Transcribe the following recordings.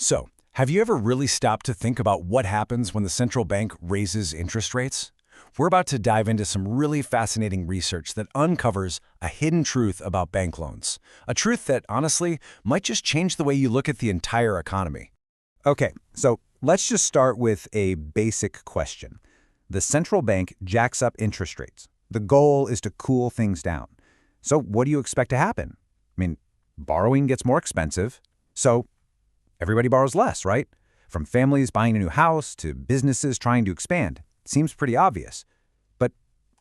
So, have you ever really stopped to think about what happens when the central bank raises interest rates? We're about to dive into some really fascinating research that uncovers a hidden truth about bank loans. A truth that, honestly, might just change the way you look at the entire economy. Okay, so let's just start with a basic question. The central bank jacks up interest rates. The goal is to cool things down. So what do you expect to happen? Borrowing gets more expensive, so everybody borrows less, right? From families buying a new house to businesses trying to expand. Seems pretty obvious. But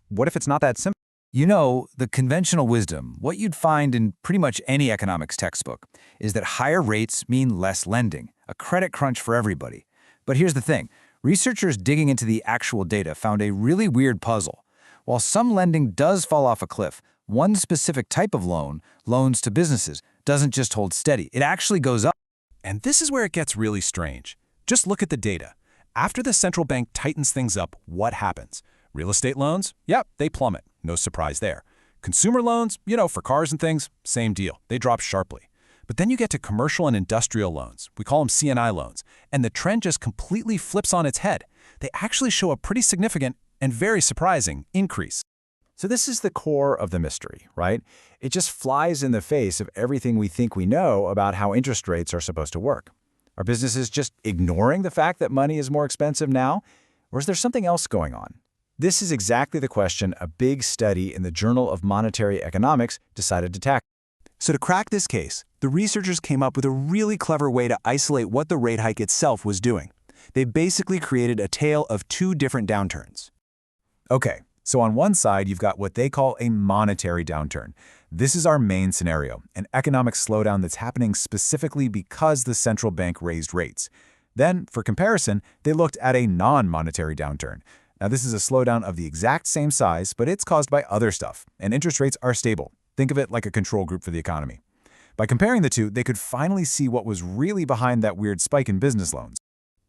what if it's not that simple? You know, the conventional wisdom, what you'd find in pretty much any economics textbook, is that higher rates mean less lending, a credit crunch for everybody. But here's the thing. Researchers digging into the actual data found a really weird puzzle. While some lending does fall off a cliff, one specific type of loan, loans to businesses, doesn't just hold steady. It actually goes up. And this is where it gets really strange. Just look at the data. After the central bank tightens things up, what happens? Real estate loans? Yep, they plummet. No surprise there. Consumer loans, for cars and things, same deal. They drop sharply. But then you get to commercial and industrial loans. We call them C&I loans. And the trend just completely flips on its head. They actually show a pretty significant and very surprising increase. So this is the core of the mystery, right? It just flies in the face of everything we think we know about how interest rates are supposed to work. Are businesses just ignoring the fact that money is more expensive now? Or is there something else going on? This is exactly the question a big study in the Journal of Monetary Economics decided to tackle. So to crack this case, the researchers came up with a really clever way to isolate what the rate hike itself was doing. They basically created a tale of two different downturns. Okay, so on one side, you've got what they call a monetary downturn. This is our main scenario, an economic slowdown that's happening specifically because the central bank raised rates. Then, for comparison, they looked at a non-monetary downturn. Now, this is a slowdown of the exact same size, but it's caused by other stuff, and interest rates are stable. Think of it like a control group for the economy. By comparing the two, they could finally see what was really behind that weird spike in business loans.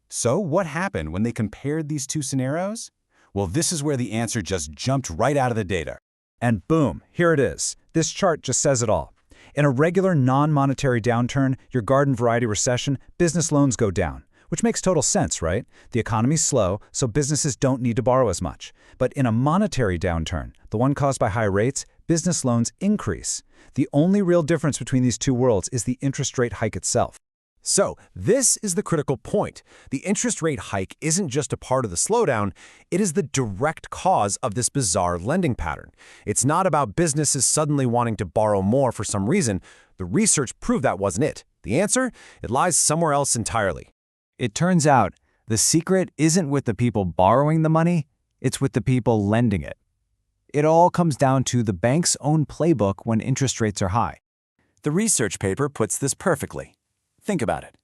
So what happened when they compared these two scenarios? Well, this is where the answer just jumped right out of the data. And boom, here it is. This chart just says it all. In a regular non-monetary downturn, your garden variety recession, business loans go down. Which makes total sense, right? The economy's slow, so businesses don't need to borrow as much. But in a monetary downturn, the one caused by high rates, business loans increase. The only real difference between these two worlds is the interest rate hike itself. So, this is the critical point. The interest rate hike isn't just a part of the slowdown, it is the direct cause of this bizarre lending pattern. It's not about businesses suddenly wanting to borrow more for some reason. The research proved that wasn't it. The answer? It lies somewhere else entirely. It turns out the secret isn't with the people borrowing the money, it's with the people lending it. It all comes down to the bank's own playbook when interest rates are high. The research paper puts this perfectly. Think about it.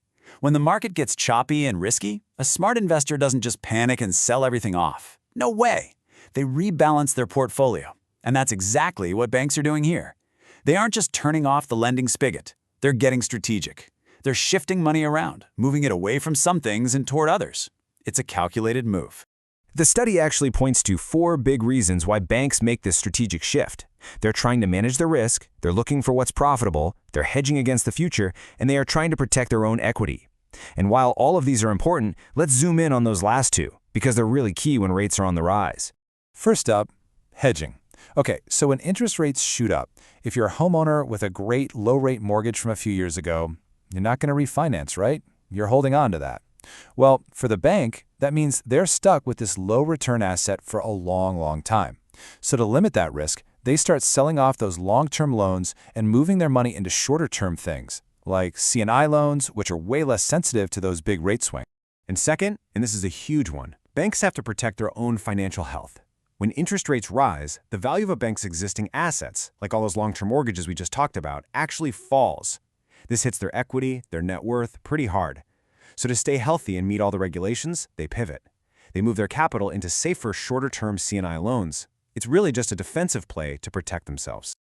When the market gets choppy and risky, a smart investor doesn't just panic and sell everything off. No way. They rebalance their portfolio. And that's exactly what banks are doing here. They aren't just turning off the lending spigot. They're getting strategic. They're shifting money around, moving it away from some things and toward others. It's a calculated move. The study actually points to 4 big reasons why banks make this strategic shift. They're trying to manage the risk, they're looking for what's profitable, they're hedging against the future, and they are trying to protect their own equity. And while all of these are important, let's zoom in on those last two, because they're really key when rates are on the rise. First up, hedging. Okay, so when interest rates shoot up, if you're a homeowner with a great low-rate mortgage from a few years ago, you're not going to refinance, right? You're holding on to that. Well, for the bank, that means they're stuck with this low-return asset for a long, long time. So to limit that risk, they start selling off those long-term loans and moving their money into shorter-term things, like C&I loans, which are way less sensitive to those big rate swings. And second, and this is a huge one, banks have to protect their own financial health. When interest rates rise, the value of a bank's existing assets, like all those long-term mortgages we just talked about, actually falls. This hits their equity, their net worth, pretty hard. So to stay healthy and meet all the regulations, they pivot. They move their capital into safer, shorter-term C&I loans. It's really just a defensive play to protect themselves.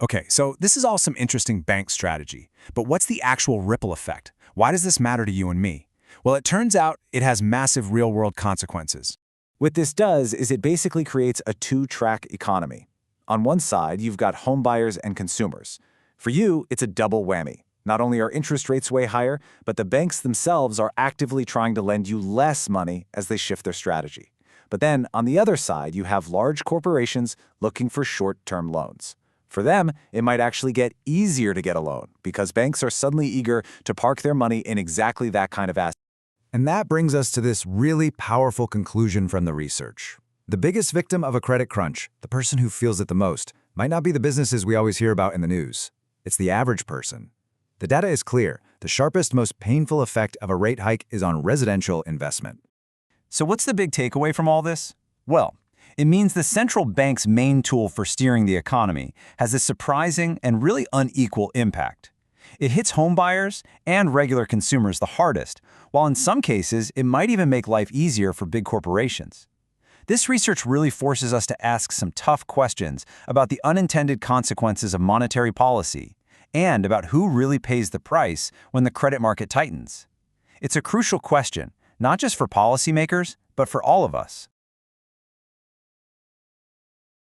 Okay, so this is all some interesting bank strategy. But what's the actual ripple effect? Why does this matter to you and me? Well, it turns out it has massive real-world consequences. What this does is it basically creates a two-track economy. On one side, you've got home buyers and consumers. For you, it's a double whammy. Not only are interest rates way higher, but the banks themselves are actively trying to lend you less money as they shift their strategy. But then, on the other side, you have large corporations looking for short-term loans. For them, it might actually get easier to get a loan because banks are suddenly eager to park their money in exactly that kind of asset. And that brings us to this really powerful conclusion from the research. The biggest victim of a credit crunch, the person who feels it the most, might not be the businesses we always hear about in the news. It's the average person. The data is clear. The sharpest, most painful effect of a rate hike is on residential investment. So what's the big takeaway from all this? Well, it means the central bank's main tool for steering the economy has a surprising and really unequal impact. It hits homebuyers and regular consumers the hardest, while in some cases it might even make life easier for big corporations. This research really forces us to ask some tough questions about the unintended consequences of monetary policy and about who really pays the price when the credit market tightens. It's a crucial question, not just for policymakers, but for all of us.